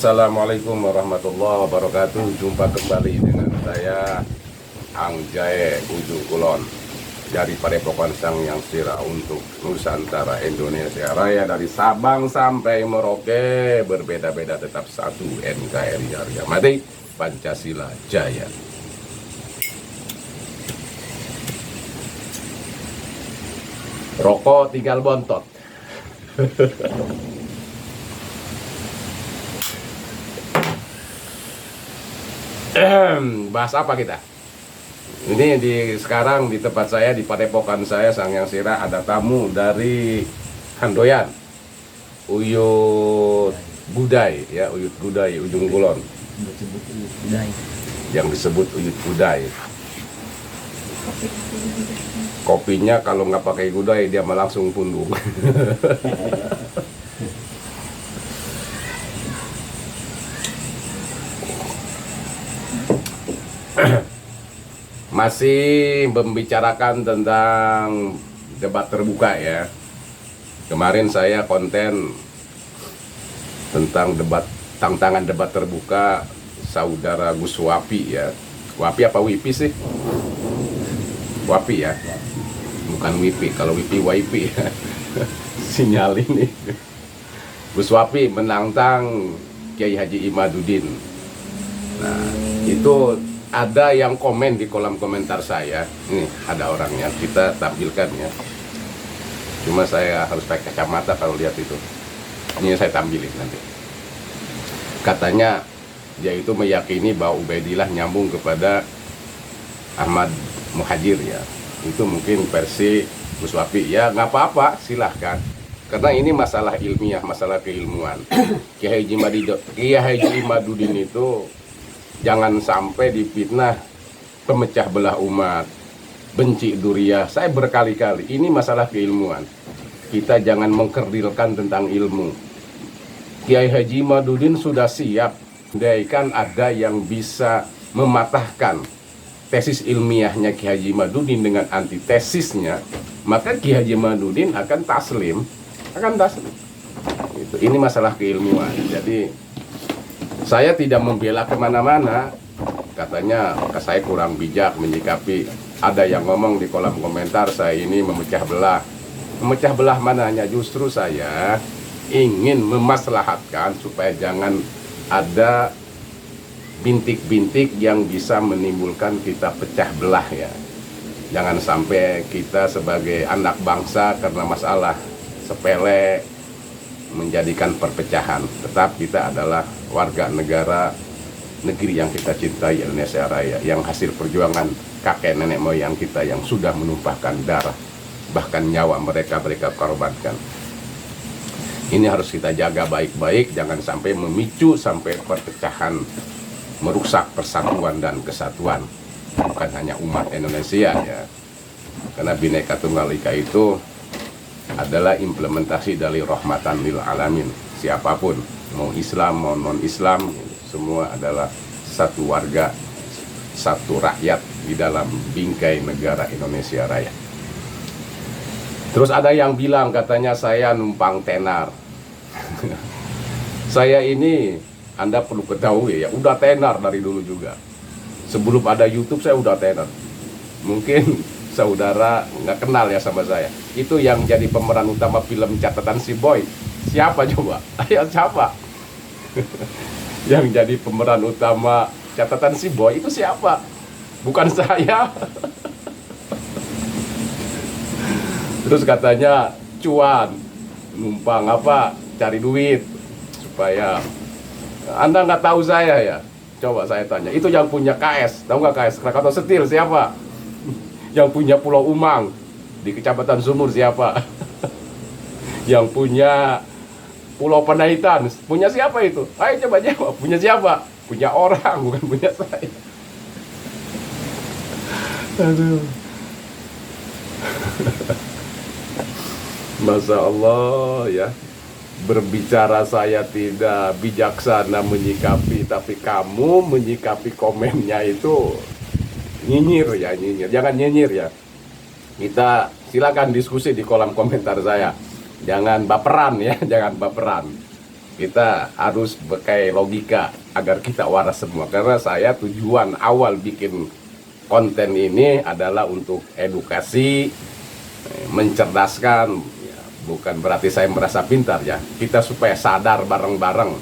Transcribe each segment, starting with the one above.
Assalamualaikum warahmatullahi wabarakatuh. Jumpa kembali dengan saya Angjay Ujung Kulon dari Padepokan Sang Yang Sira untuk Nusantara Indonesia Raya, dari Sabang sampai Merauke. Berbeda-beda tetap satu, NKRI harga mati, Pancasila Jaya. Rokok tinggal bontot. Bahas apa kita? Ini sekarang di tempat saya, di Padepokan saya Sang Yang Sira, ada tamu dari Handoyan, Uyut Gudai ya, Uyut Gudai Ujung Kulon, yang disebut Uyut Gudai. Kopinya kalau nggak pakai gudai dia malah langsung pundung. Masih membicarakan tentang debat terbuka ya. Kemarin saya konten tentang tantangan debat terbuka saudara Gus Wapi ya. Wapi apa Wipi sih? Wapi ya, bukan Wipi. Kalau Wipi Wipi ya. Sinyal ini. Gus Wapi menantang Kiai Haji Imaduddin. Nah, itu ada yang komen di kolom komentar saya. Ini ada orangnya, kita tampilkan ya. Cuma saya harus pakai kacamata kalau lihat itu. Ini saya tampilin nanti. Katanya dia itu meyakini bahwa Ubaidillah nyambung kepada Ahmad Muhajir ya. Itu mungkin versi Gus Wapi. Ya nggak apa-apa, silahkan. Karena ini masalah ilmiah, masalah keilmuan. Kiai Haji Imaduddin itu jangan sampai difitnah, pemecah belah umat, benci duriah. Saya berkali-kali, ini masalah keilmuan. Kita jangan mengkerdilkan tentang ilmu. Kiai Haji Imaduddin sudah siap. Andaikan ada yang bisa mematahkan tesis ilmiahnya Kiai Haji Imaduddin dengan antitesisnya, maka Kiai Haji Imaduddin akan taslim. Ini masalah keilmuan. Jadi saya tidak membela kemana-mana. Katanya saya kurang bijak menyikapi. Ada yang ngomong di kolom komentar saya ini memecah belah. Memecah belah mananya? Justru saya ingin memaslahatkan supaya jangan ada bintik-bintik yang bisa menimbulkan kita pecah belah ya. Jangan sampai kita sebagai anak bangsa karena masalah sepele menjadikan perpecahan. Tetap kita adalah warga negara negeri yang kita cintai, Indonesia Raya, yang hasil perjuangan kakek nenek moyang kita yang sudah menumpahkan darah, bahkan nyawa mereka korbankan. Ini harus kita jaga baik-baik, jangan sampai memicu sampai perpecahan, merusak persatuan dan kesatuan, bukan hanya umat Indonesia ya. Karena Bhinneka Tunggal Ika itu adalah implementasi dari rahmatan lil alamin. Siapapun, mau Islam mau non Islam, semua adalah satu warga, satu rakyat di dalam bingkai negara Indonesia Raya. Terus ada yang bilang katanya saya numpang tenar. Saya ini, Anda perlu ketahui ya, udah tenar dari dulu juga. Sebelum ada YouTube saya udah tenar. Mungkin saudara nggak kenal ya sama saya. Itu yang jadi pemeran utama film Catatan Si Boy. Siapa coba? Ayo siapa? Yang jadi pemeran utama Catatan Si Boy itu siapa? Bukan saya. Terus katanya cuan, numpang apa? Cari duit supaya Anda nggak tahu saya ya. Coba saya tanya. Itu yang punya KS, tahu nggak KS? Krakatau Steel siapa? Yang punya Pulau Umang di Kecamatan Sumur siapa? Yang punya Pulau Panaitan punya siapa itu? Ayo coba jawab. Punya siapa? Punya orang, bukan punya saya. Aduh. Masya Allah ya. Berbicara saya tidak bijaksana menyikapi, tapi kamu menyikapi komennya itu nyinyir ya, nyinyir. Jangan nyinyir ya. Kita silakan diskusi di kolom komentar saya. Jangan baperan ya, jangan baperan. Kita harus pakai logika agar kita waras semua. Karena saya tujuan awal bikin konten ini adalah untuk edukasi, mencerdaskan. Ya, bukan berarti saya merasa pintar ya. Kita supaya sadar bareng-bareng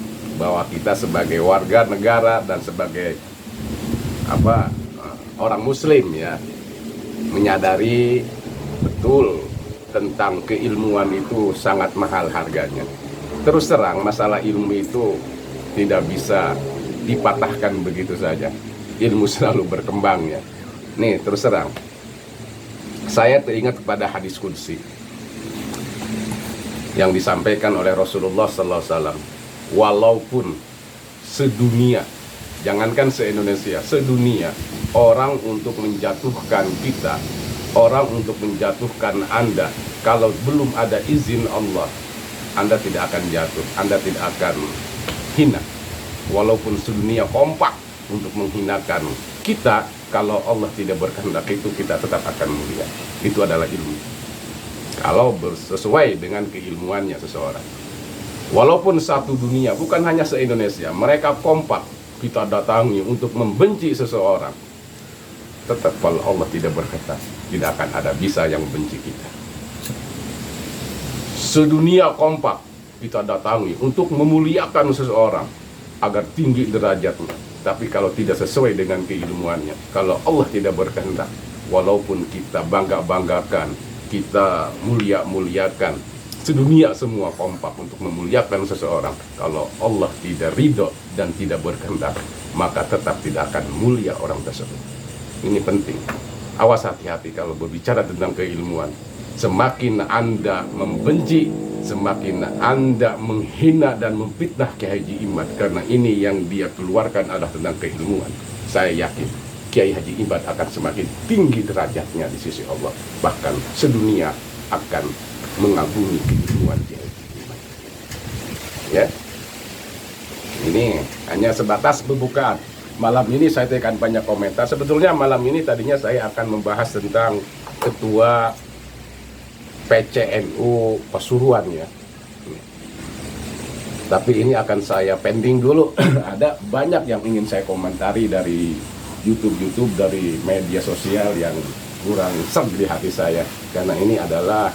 bahwa kita sebagai warga negara dan sebagai orang Muslim ya, menyadari betul tentang keilmuan itu sangat mahal harganya. Terus terang, masalah ilmu itu tidak bisa dipatahkan begitu saja. Ilmu selalu berkembang ya. Nih, terus terang, saya teringat kepada hadis qudsi yang disampaikan oleh Rasulullah SAW. Walaupun sedunia, jangankan se-Indonesia, sedunia, orang untuk menjatuhkan kita, orang untuk menjatuhkan Anda, kalau belum ada izin Allah, Anda tidak akan jatuh, Anda tidak akan hina. Walaupun sedunia kompak untuk menghinakan kita, kalau Allah tidak berkehendak itu, kita tetap akan mulia. Itu adalah ilmu. Kalau sesuai dengan keilmuannya seseorang. Walaupun satu dunia, bukan hanya se-Indonesia, mereka kompak kita datangi untuk membenci seseorang, tetap kalau Allah tidak berkehendak, tidak akan ada bisa yang membenci kita. Sedunia kompak kita datangi untuk memuliakan seseorang agar tinggi derajatnya. Tapi kalau tidak sesuai dengan keilmuannya, kalau Allah tidak berkehendak, walaupun kita bangga-banggakan, kita mulia-muliakan, sedunia semua kompak untuk memuliakan seseorang, kalau Allah tidak ridho dan tidak berkehendak, maka tetap tidak akan mulia orang tersebut. Ini penting. Awas, hati-hati kalau berbicara tentang keilmuan. Semakin Anda membenci, semakin Anda menghina dan memfitnah Kiai Haji Imad, karena ini yang dia keluarkan adalah tentang keilmuan. Saya yakin Kiai Haji Imad akan semakin tinggi derajatnya di sisi Allah. Bahkan sedunia akan mengagumi keilmuan Kiai Haji Imad. Ya, ini hanya sebatas pembukaan. Malam ini saya akan banyak komentar. Sebetulnya malam ini tadinya saya akan membahas tentang Ketua PCNU Pasuruan ya. Tapi ini akan saya pending dulu. Ada banyak yang ingin saya komentari dari YouTube, dari media sosial yang kurang serg di hati saya. Karena ini adalah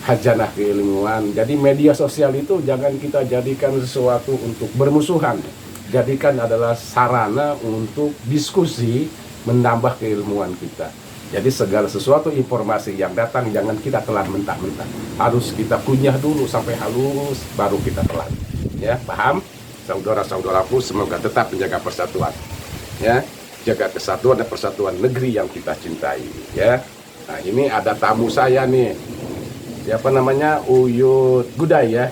hajanah keilmuan. Jadi media sosial itu jangan kita jadikan sesuatu untuk bermusuhan. Jadikan adalah sarana untuk diskusi, menambah keilmuan kita. Jadi segala sesuatu informasi yang datang jangan kita telan mentah-mentah. Harus kita kunyah dulu sampai halus, baru kita telan. Ya, paham? Saudara-saudaraku, semoga tetap menjaga persatuan. Ya, jaga kesatuan dan persatuan negeri yang kita cintai. Ya, nah ini ada tamu saya nih. Siapa namanya? Uyut Gudai ya.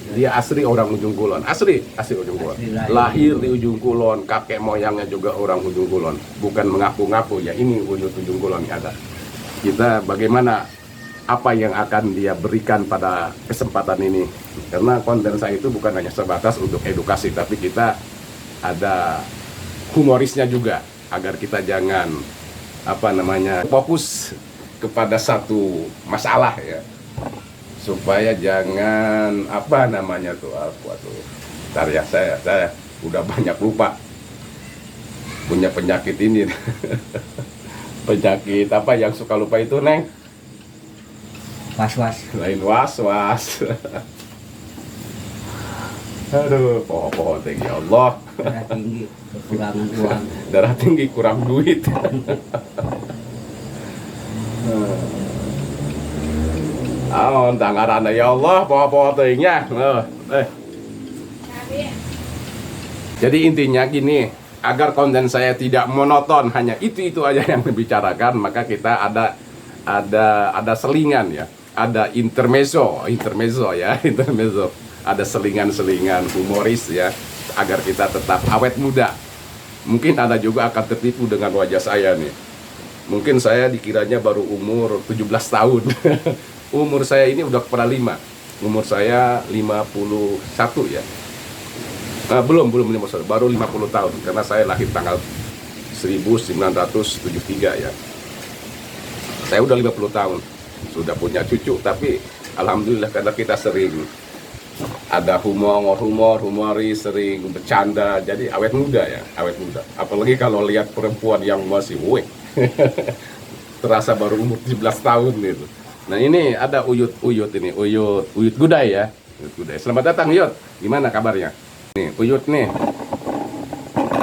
Dia asli orang Ujung Kulon, asli Ujung Kulon. Lahir di Ujung Kulon, kakek moyangnya juga orang Ujung Kulon. Bukan mengaku-ngaku ya, ini Ujung Kulon ada. Kita bagaimana, apa yang akan dia berikan pada kesempatan ini. Karena konten saya itu bukan hanya sebatas untuk edukasi, tapi kita ada humorisnya juga. Agar kita jangan fokus kepada satu masalah ya. Supaya jangan ntar ya, saya udah banyak lupa, punya penyakit ini. Penyakit apa yang suka lupa itu, Neng? Was-was. Lain was-was. Aduh, pohon tinggi Allah. Darah tinggi, kekurangan uang. Darah tinggi, kurang duit. Tangaran ya Allah, pohon tingginya. Jadi intinya gini, agar konten saya tidak monoton, hanya itu aja yang dibicarakan, maka kita ada selingan ya, ada intermezzo ya, ada selingan humoris ya, agar kita tetap awet muda. Mungkin Anda juga akan tertipu dengan wajah saya nih. Mungkin saya dikiranya baru umur 17 tahun. Umur saya ini udah kepala 5. Umur saya 51 ya. Belum 51, baru 50 tahun. Karena saya lahir tanggal 1973 ya. Saya udah 50 tahun. Sudah punya cucu, tapi alhamdulillah karena kita sering ada humoris, sering bercanda, jadi awet muda ya, awet muda. Apalagi kalau lihat perempuan yang masih weh, terasa baru umur 17 tahun gitu. Nah ini ada Uyut ini, Uyut Gudai ya, Uyut Gudai. Selamat datang Yut, gimana kabarnya? Nih Uyut nih.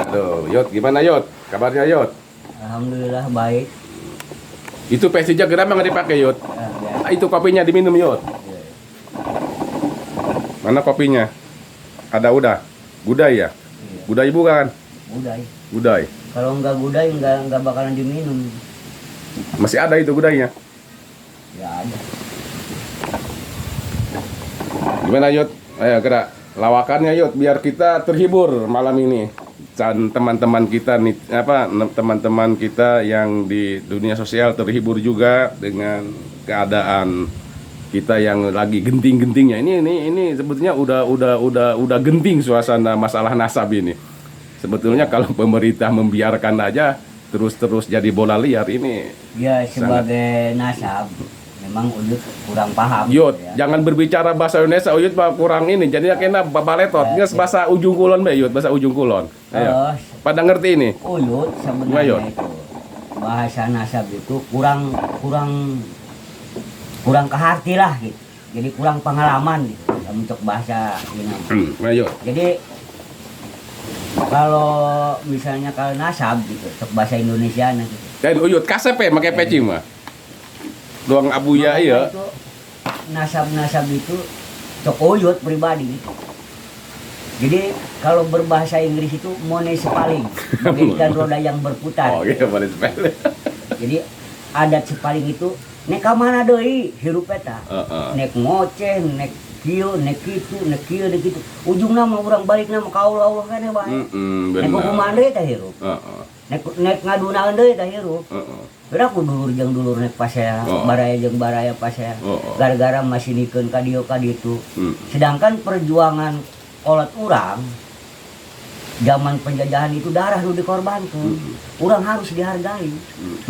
Aduh, Yut gimana Yut? Kabarnya Yut? Alhamdulillah baik. Itu Persija kenapa nggak dipakai Yut? Ya. Itu kopinya diminum Yut. Mana kopinya? Ada udah. Gudai ya? Iya. Gudai bukan? Gudai. Gudai. Kalau nggak gudai nggak bakalan diminum. Masih ada itu gudainya. Ya ada. Gimana Yud? Ayo gerak. Lawakannya Yud biar kita terhibur malam ini. Dan teman-teman kita nih teman-teman kita yang di dunia sosial terhibur juga dengan keadaan kita yang lagi genting-gentingnya. Ini sebetulnya udah genting suasana masalah nasab ini. Sebetulnya kalau pemerintah membiarkan aja terus jadi bola liar ini. Ya sebagai nasab memang Uyut kurang paham. Yud, ya. jangan berbicara bahasa Indonesia, Uyut kurang ini. Jadinya kena baletot. Nges bahasa ujung kulon be, Yud, bahasa ujung kulon. Ayo. Pada ngerti ini? Uyut sebenarnya itu bahasa nasab itu kurang keharti lah gitu. Jadi kurang pengalaman gitu untuk bahasa ini. Ayo. Jadi kalau misalnya kalau nasab gitu, untuk bahasa Indonesia gitu. Dan Uyut KSP pakai peci mah. Doang abuya Makanya iya. itu nasab itu cok Uyut pribadi gitu. Jadi kalau berbahasa Inggris itu municipality, bagaikan roda yang berputar. Oh iya, boleh sepele. Jadi adat sepaling itu nek ka mana deui hirup eta. Nek ngoceh, nek kieu, nek kitu, nek kieu, nek kitu. Ujungna mah urang balikna mah ka Allah kana bae. Nek kumaha deui teh hirup. Nek ngadunaeun deui teh hirup. Beda ku dulur jeung dulur nek pasea, baraya jeung baraya pasea. Gara-gara masih nikeun ka dieu ka ditu. Sedangkan perjuangan kolot urang zaman penjajahan itu darah lu dikorbankan. Urang harus dihargai.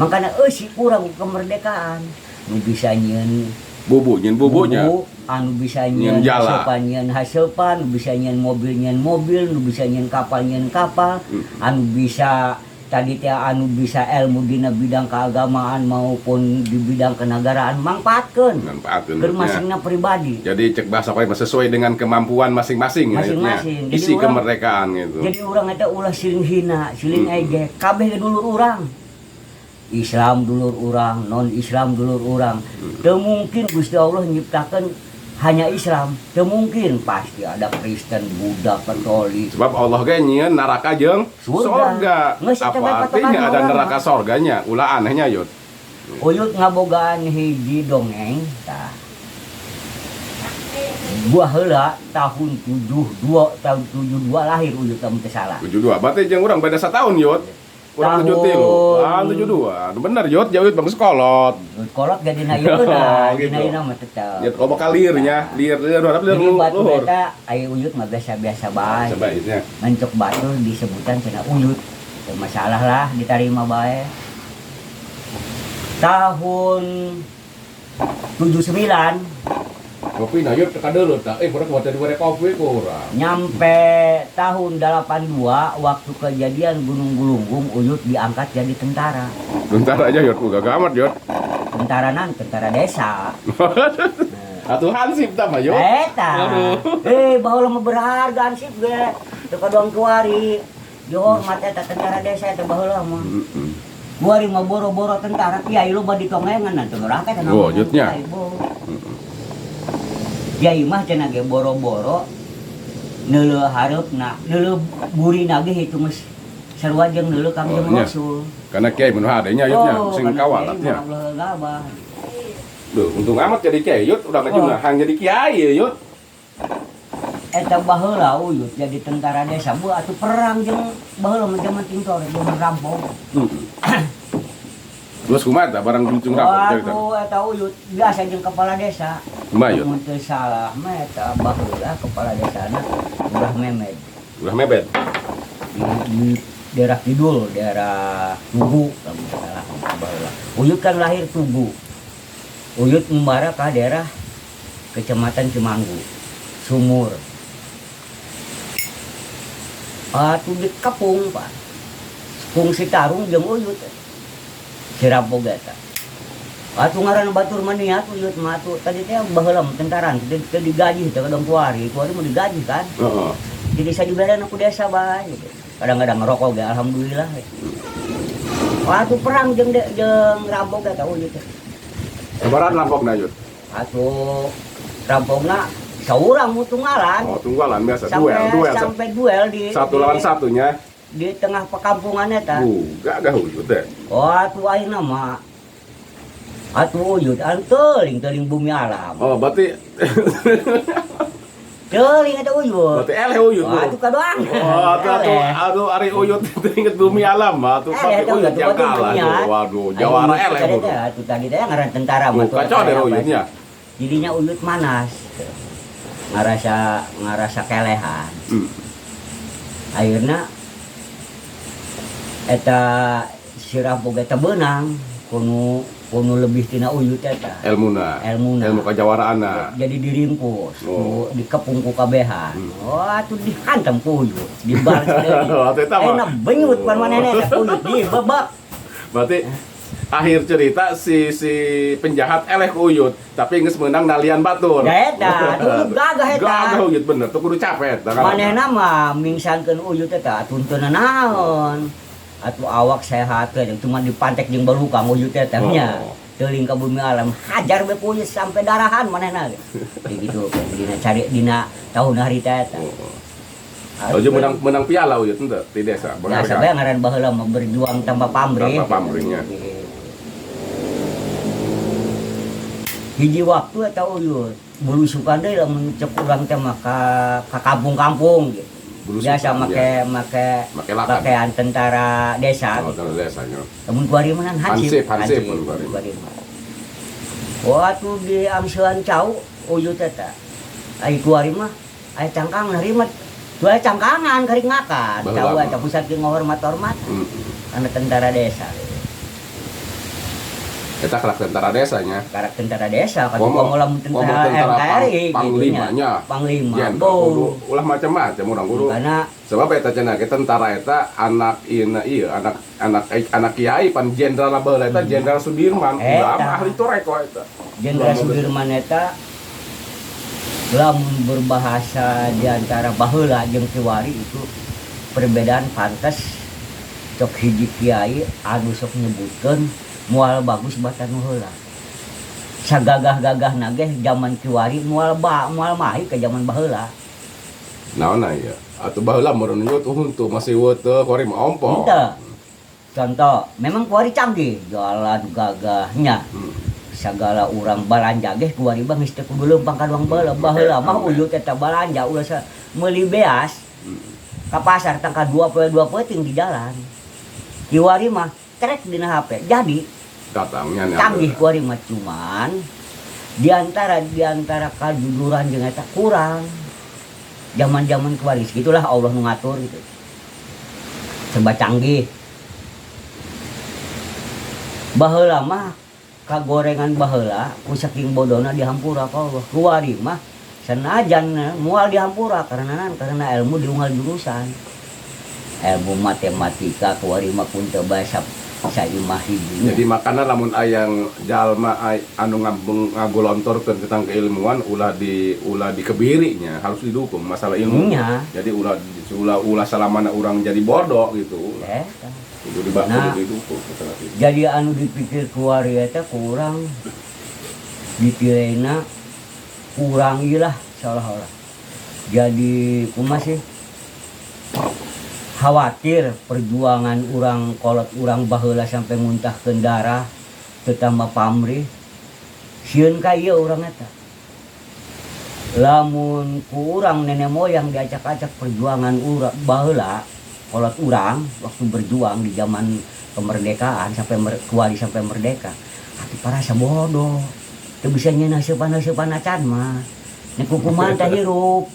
Makanya eusi urang kemerdekaan. Nu bisa nyeun Bubunya. bubu, anu bisa Nyeun nyeun jala. hasilpan, nu bisa nyeun mobil, nu bisa nyeun kapal, anu bisa tadi teh anu bisa ilmu dina bidang keagamaan maupun di bidang kenegaraan manfaatkeun. Keur masingna pribadi. Jadi cek bahasa apa sesuai dengan kemampuan masing-masing ya, Masing-masing. isi Jadi kemerdekaan gitu. Jadi urang eta ulah siling hina, siling ejek, kabeh dulur urang. Islam dulur urang, non Islam dulur urang. Teu mungkin Gusti Allah nyiptakeun hanya Islam. Teu mungkin, pasti ada Kristen, Buddha, Katolik. Sebab Allah ge nyieun neraka jeung surga. Geus eta bae Apa artinya patokan ada urang, neraka surganya? Ulah anehnya Yud. Uyut ngabogaan hiji dongeng tah. Gua heula tahun 72 lahir Uyut teh teu salah. 72. Berarti jeung urang beda 1 tahun Yud. Urang 73. Ah 72. Bener Yud, jauh Bang sekolot. Kolot gak dina ieu na, Gitu. dina ieu mah tetep. Ya loba kalirnya, liar harap liar Jadi batu luhur. eta aya Uyut mah biasa-biasa bae. Sebaiknya. Mencok batu disebutan cenah Uyut. Teu masalah lah ditarima bae. Tahun 79 Kopi na Yud kadeuleut tah. Kurang buat dari kopi kurang. nyampe tahun 82 waktu kejadian Gunung Gulunggung Uyut diangkat jadi tentara. Bentar aja Yud, gak amat Yud. Tentara desa. Atuh hansip tah mah Yud. Eta. Baheula mah berharga ansip ge. Teu kadoang kuari. Dihormat eta tentara desa eta baheula mah. Kuari mah boro-boro tentara kiai loba ditongengan teu ngeraka eta. Oh, Yudnya. Kiai mah cenah ge boro-boro neuleuh hareupna, neuleuh burina ge itu geus sarua jeung neuleuh Kangjeng nya. Rasul. Karena kiai mun hadenya Yudnya sing kawal nya. Gabah. Duh, untung amat jadi kiai Yud, udah ngajuna hang jadi kiai ya Yud. Eta baheula Uyut jadi tentara desa bu atuh perang jeung baheula mah zaman Tintor zaman rampok. Terus kumaha tah barang kuncung rapor cerita. Waduh eta Uyut biasa jeung kepala desa. Kumaha Yud? Mun teu salah mah eta baheula kepala desana Urah Memed. Udah mebet. Di daerah Kidul, daerah Tugu kalau teu salah baheula. Uyut kan lahir Tugu. Uyut membara ka daerah Kecamatan Cemanggu, Sumur. Atuh di Kapung Pak. Kung Sitarung jeung Uyut. Si Rampok eta. Atuh ngaran batur mania Uyut mah atuh tadi teh baheula tentaran teu digaji teh kadang kuari mau digaji kan. Heeh. Jadi saya diberen aku desa bae gitu. Kadang-kadang ngerokok ge alhamdulillah. Atuh perang jeung Rampok eta Uyut teh. Sabaran rampokna Yud. Atuh rampokna saurang mutunggalan. Oh, tunggalan biasa duel. Sampai duel di Satu lawan satunya. di tengah perkampungan eta. Gak Uyut deh. Oh, atuh ayeuna mah atuh Uyut teuling bumi alam. Oh, berarti Teuling eta Uyut. berarti eleh Uyut. Oh, atuh kadoang. Oh, aduh Ari Uyut inget bumi alam, atuh pakai Uyut yang kalah. Waduh, jawara eleh buru. Atuh tadi teh ngaran tentara mah. Kacau deh Uyutnya. Jadinya Uyut manas. Ngarasa kelehan. Akhirnya eta si Rampok eta beunang kuno lebih tina Uyut eta. Elmuna. Ilmu kajawaraanna. Jadi diringkus, Oh. dikepung ku kabehan. Oh, atuh dihantam ku Uyut, dibalas deui. Oh, atuh eta mah. Enak benyut pan manehna eta Uyut dibebak. Berarti akhir cerita si penjahat eleh ku Uyut, tapi geus meunang nalian batur. Da eta, Uyut gagah eta. Gagah Uyut bener, tuh kudu capek eta. Manehna mah mingsankeun Uyut eta atuh teu naon. Atuh awak sehat teh cuma dipantek jeung balukang Uyut eta nya. Teuling ka bumi alam hajar we Uyut sampai darahan manehna. Begitu dina tahun hari teh eta. Uyut menang piala Uyut henteu di desa. Nah, sampai ngaran baheula mah berjuang tanpa pamrih. Tanpa pamrihnya. Hiji waktu eta Uyut belusukan deui lamun cek urang teh mah ka kampung-kampung gitu. Biasa make pakaian tentara desa. Oh, tentara desanya. Lamun kuari mah hansip pun kuari. Waktu di Amselan Cau Uyut eta. Ai kuari mah aya cangkang narimat. Dua cangkangan karing ngakan. Cau eta pusat ngehormat-hormat. Karena tentara desa. Eta karak tentara desanya. Karak tentara desa kan ngomong tentara NKRI panglimanya. Panglima. Ulah macam-macam urang kudu. Karena sebab eta cenah tentara eta anak anak kiai pan jenderal baheula eta Jenderal Sudirman. Ulah ahli toreko eta. Jenderal Sudirman eta lamun berbahasa di antara baheula jeung kiwari itu perbedaan pantes cok hiji kiai anu sok nyebutkeun moal bagus batan heula. Sagagah-gagahna ge zaman kiwari moal mahi ke zaman baheula. Naonna ieu? Atuh baheula meureun Uyut huntu masih weuteung kuari mah ompong. Henteu. Contoh, memang kuari canggih jalan gagahnya. Sagala urang balanja ge kuari bang geus teu kudu leumpang ka doang baheula mah Uyut eta balanja ulah meuli beas. Ka pasar tangka 2 peuting di jalan. Kiwari mah trek dina HP. Jadi Datangnya canggih kuari mah cuman di antara kajujuran jeung eta kurang. Zaman-zaman kuari segitulah Allah nu ngatur gitu. Serba canggih. Baheula mah kagorengan baheula ku saking bodona dihampura ka Allah. Kuari mah sanajan moal dihampura karena ilmu diunggal jurusan. Ilmu matematika kuari mah pun teu basa saimah hijinya. Jadi makana lamun ayang jalma anu ngagolontorkeun tentang keilmuan ulah dikebirinya harus didukung masalah ilmu. Jadi ulah salamana urang jadi bodoh gitu. Kudu didukung. Jadi anu dipikir kuari eta kurang dipilihna kurang ilah seolah-olah. Jadi kumaha sih? Khawatir perjuangan urang kolot urang baheula sampai muntahkeun darah teu tambah pamrih. Sieun ka ieu urang eta. Lamun ku urang nenek moyang diacak-acak perjuangan urang baheula kolot urang waktu berjuang di zaman kemerdekaan sampai kuari sampai merdeka. Hati parasa bodoh. Teu bisa nyeun haseupan acan mah. Nek kumaha teh hirup.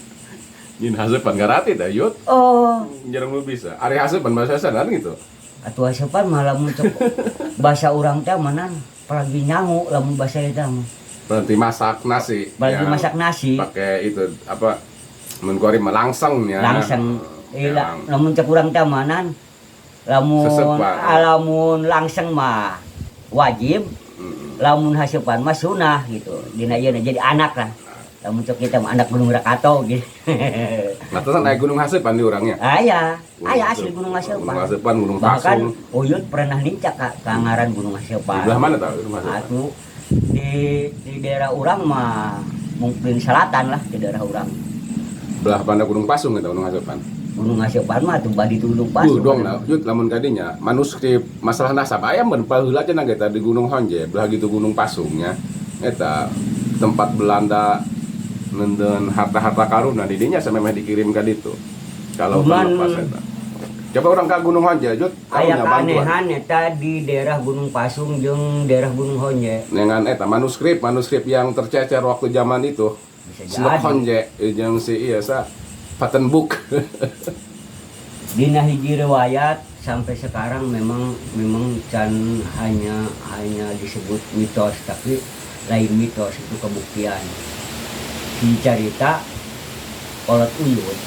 Nyin hasepan garati dah Yut. Oh, jarang lu bisa. Ari hasepan bahasa sana gitu. Atuh hasepan malah muncul bahasa urang teh manan apalagi nyangu lamun bahasa eta mah. Berarti masak nasi. Apalagi masak nasi. Pakai itu apa? Mun kuari mah langseng nya. Langseng lamun cek urang teh manan lamun langsung mah wajib, lamun hasepan mah sunah gitu. Dina ieu jadi anak lah. Lamun cek kita mah anak Gunung Rakato gitu. Matasan aya Gunung Hasepan di urangnya. Aya asli Gunung Hasepan. Gunung Hasepan, Gunung Bahkan Pasung. Uyut pernah nincak ka ngaran Gunung Hasepan. Di belah mana tah Gunung Hasepan? Atuh di daerah urang mah mungkin selatan lah di daerah urang. Belah mana Gunung Pasung eta Gunung Hasepan. Gunung Hasepan mah tuh badi Gunung Pasung. Dong nah, yut lamun kadinya manuskrip masalah nasab aya mun heula cenah eta di Gunung Honje, belah gitu Gunung Pasungnya. Eta tempat Belanda nenden harta-harta karuna di dinya samemeh dikirim ka ditu. Kalau pas eta. Coba orang ka Gunung Honje, yut aya keanehan eta di daerah Gunung Pasung jeung daerah Gunung Honje. Dengan eta manuskrip yang tercecer waktu zaman itu. Snok Honje jeung si ieu sa patent book. Dina hiji riwayat sampai sekarang memang can hanya disebut mitos, tapi lain mitos, itu kebuktian. Di cerita Kolot Uyut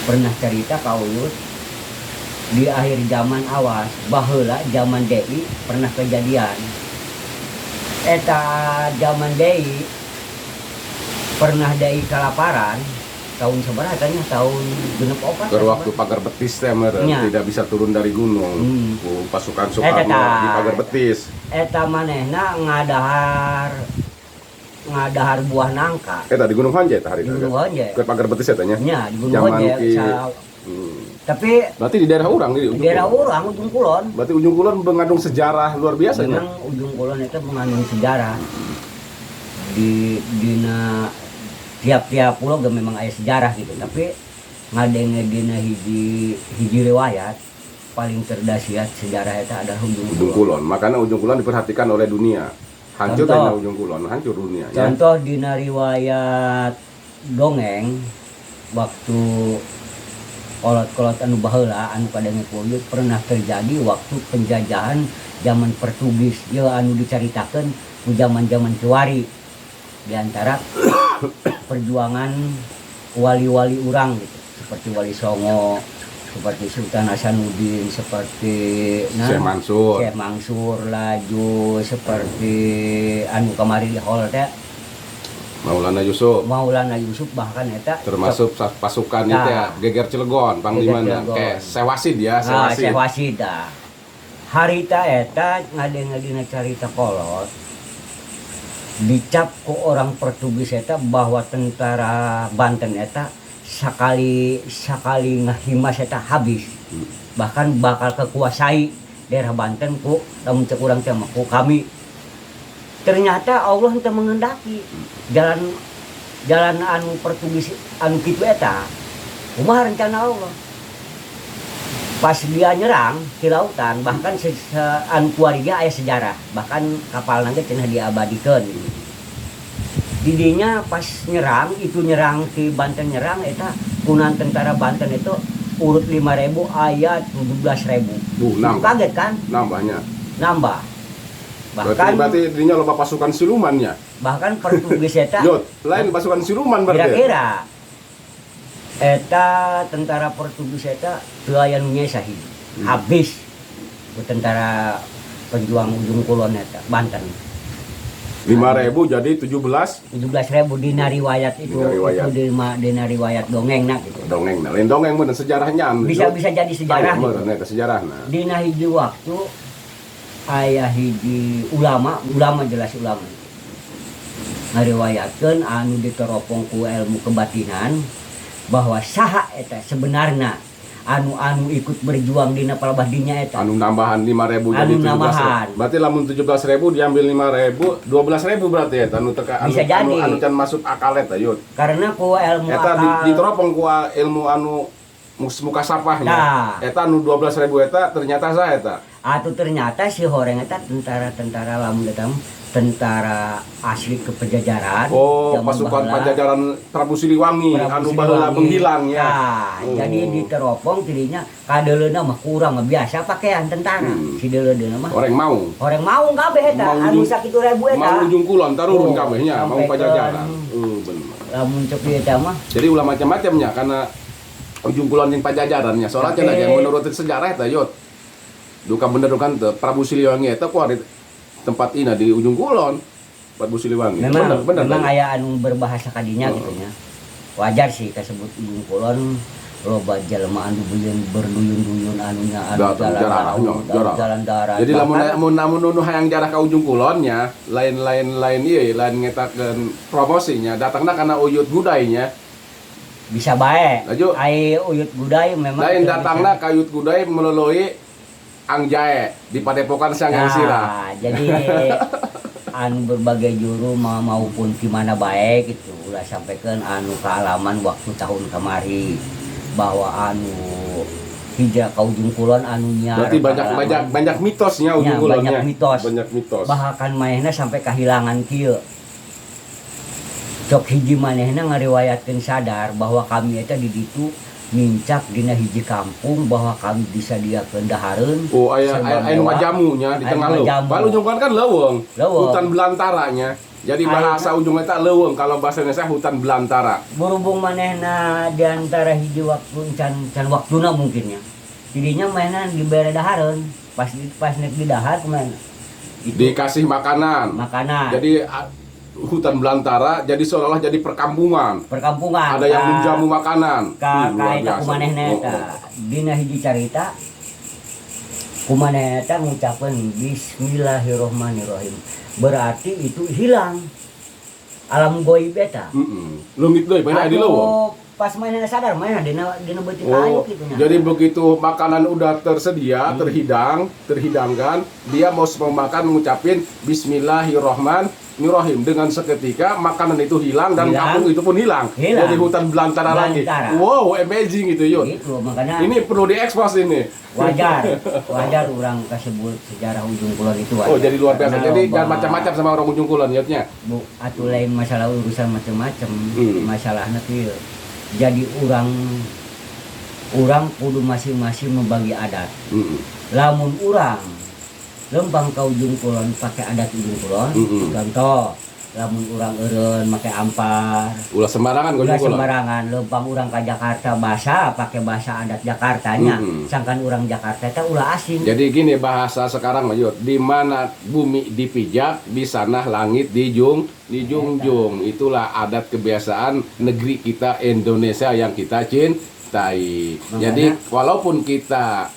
pernah cerita ka Uyut di akhir zaman awas baheula zaman Dewi pernah kejadian eta zaman Dewi pernah Dewi kalaparan tahun seberapa tanya tahun 24 waktu pagar betis teh tidak bisa turun dari gunung ku pasukan Soekarno di pagar betis eta manehna ngadahar buah nangka eta di Gunung Honje tah hari di Gunung Honje ke pagar betis eta nya nya di Gunung Honje tapi berarti di daerah urang di daerah urang Ujung Kulon berarti Ujung Kulon mengandung sejarah luar biasa nya Ujung Kulon itu mengandung sejarah di dina tiap-tiap pulau gak memang ada sejarah gitu, tapi ngadenge dina hiji riwayat paling terdahsyat sejarah itu adalah Ujung Kulon. Makanya Ujung Kulon diperhatikan oleh dunia. Hancur karena Ujung Kulon, hancur dunia. Contoh dina riwayat dongeng waktu kolot-kolot anu baheula anu kadenge Uyut pernah terjadi waktu penjajahan zaman Portugis, ya anu dicaritakeun ku zaman-zaman Kiwari. Di antara perjuangan wali-wali urang gitu, seperti Wali Songo, seperti Sultan Hasanuddin, seperti Syekh Mansur laju, seperti anu kamari di hall teh Maulana Yusuf bahkan eta termasuk pasukan itu ya Geger Cilegon panglimana kayak Sewasid ya Sewasid harita eta ngadenge carita kolot dicap ku orang Portugis eta bahwa tentara Banten eta sekali ngahimas eta habis bahkan bakal kekuasai daerah Banten ku lamun cek urang teh ku kami. Ternyata Allah teu mengendaki jalan anu Portugis anu kitu eta kumaha rencana Allah. Pas dia nyerang di lautan, bahkan anu kuariga aya sejarah, bahkan kapal nanti cenah diabadikeun. Didinya pas nyerang ke Banten nyerang eta kunan tentara Banten itu urut 5.000 aya 17.000. Kaget kan? Nambah. Bahkan berarti didinya loba pasukan silumannya. Bahkan Portugis eta lain pasukan siluman berarti. Kira-kira eta tentara Portugis eta teu aya nu nyesahi. Habis ku tentara penjuang Ujung Kulon eta Banten. 5.000 jadi 17.000 dina riwayat itu dina riwayat dongengna gitu. Dongengna, lain dongeng mun sejarahnya bisa jadi sejarah. Eta sejarahna. Dina hiji waktu aya hiji ulama jelas ulama. Ngariwayatkeun anu diteropong ku ilmu kebatinan bahwa saha eta sebenarnya anu ikut berjuang dina palebahdinya eta anu nambahan 5.000 jadi 17.000 berarti lamun 17.000 diambil 5.000 12.000 berarti eta anu teka anu can masuk akal eta yut karena ku ilmu eta diteropong ku ilmu anu muka sapahnya eta anu 12.000 eta ternyata saha eta atuh ternyata si horeng eta tentara lamun eta tentara asli kepenjajaran. Pasukan Pajajaran Prabu Siliwangi anu baheula menghilang ya. Jadi diteropong tidinya kadeleuna mah kurang biasa pakaian tentara. Si deleuna mah Horeng mau kabeh eta anu sakitu ribu eta. Mau Ujung Kulon tarurun kabeh nya, mau Pajajaran. Bener. Lamun cek eta mah. Jadi ulah macam-macamnya karena ujung kulon yang pajajarannya. Soalnya cenah ge menurut sejarah eta yot. Duka bener kan teu Prabu Siliwangi eta ku ari tempat ina di ujung kulon. Prabu Siliwangi. Memang Bener. aya anu berbahasa kadinya gitu nya. Wajar sih kasebut ujung kulon loba jelema anu berduyun-duyun anunya anu jalan darat. Jadi lamun nu hayang jarah ka ujung kulonnya, lain ieu lain ngetakeun promosinya, datangna kana Uyut Gudainya. Bisa bae. Laju. Ai Uyut Gudai memang Lain datangna ka Uyut Gudai melalui Angjae di Padepokan Sanghyang Sirah. Jadi anu berbagai juru maupun di mana baik itu ulah sampaikan anu kealaman waktu tahun kemari bahwa anu hijrah ke ujung kulon anunya Berarti banyak mitosnya ujung kulonnya. banyak mitos bahkan manehna sampai kehilangan kieu cok hiji manehna ngariwayatkeun sadar bahwa kami eta di ditu mincak dina hiji kampung bahwa kami bisa disediakeun dahareun. Oh, aya majamunya di tengah leuweung. Kalau ujung kulon kan leuweung. Hutan belantaranya. Jadi bahasa ujung eta leuweung, kalau bahasa Indonesia hutan belantara. Berhubung manehna di antara hiji waktu can waktuna mungkin ya. Jadinya manehna dibere dahareun, pas nek di dahar kumaha? Dikasih makanan. Jadi hutan belantara jadi seolah-olah jadi perkampungan. Ada yang menjamu makanan. Kaeta kumanehna eta. Dina hiji carita kumanehna eta ngucapkeun bismillahirrahmanirrahim. Berarti itu hilang alam goib eta. Leungit deui pernah di leuweung. Pas manehna sadar manehna dina beutik ayu kitu nya. Jadi begitu makanan udah tersedia, terhidangkan, dia mau makan mengucapin bismillahirrahmanirrahim. Dengan seketika makanan itu hilang dan kampung itu pun hilang. Jadi hutan belantara lagi. Wow, amazing itu yuk. Itu makanya ini perlu diekspos ini. Wajar orang kasebut sejarah ujung kulon itu wajar. Oh, jadi luar biasa. Jadi jangan macam-macam sama orang ujung kulon yutnya. Bu, atuh lain masalah urusan macam-macam. Masalahnya tuh jadi orang kudu masing-masing membagi adat. Lamun orang lembang ke ujung kulon pakai adat ujung kulon, contoh lamun orang eureun make ampar. Ulah sembarangan ulah sembarangan, lembang orang ke Jakarta pakai bahasa adat Jakartanya. Sangkan orang Jakarta itu ulah asing. Jadi gini bahasa sekarang Mayut, di mana bumi dipijak, di sana langit dijunjung. Itulah adat kebiasaan negeri kita Indonesia yang kita cintai. Jadi walaupun kita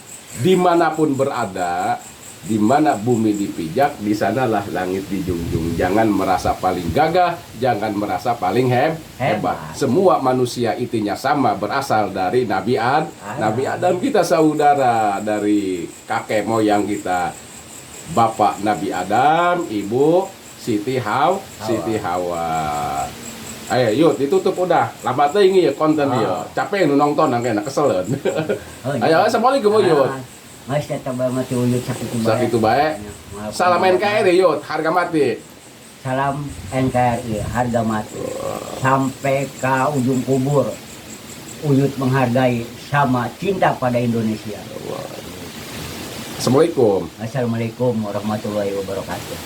dimanapun berada, di mana bumi dipijak, di sanalah langit dijunjung. Jangan merasa paling gagah, jangan merasa paling hebat. Semua manusia intinya sama, berasal dari Nabi Adam kita saudara dari kakek moyang kita. Bapak Nabi Adam, Ibu Siti Hawa. Ayo yuk ditutup udah. Lama teuing ya konten dia. Capek nu nonton angkena kesel. Ayo assalamualaikum yuk. Mas tetap mati Uyut sakitu bae. Salam NKRI Yut, harga mati. Salam NKRI, harga mati. Sampai ke ujung kubur. Uyut menghargai sama cinta pada Indonesia. Assalamualaikum. Assalamualaikum warahmatullahi wabarakatuh.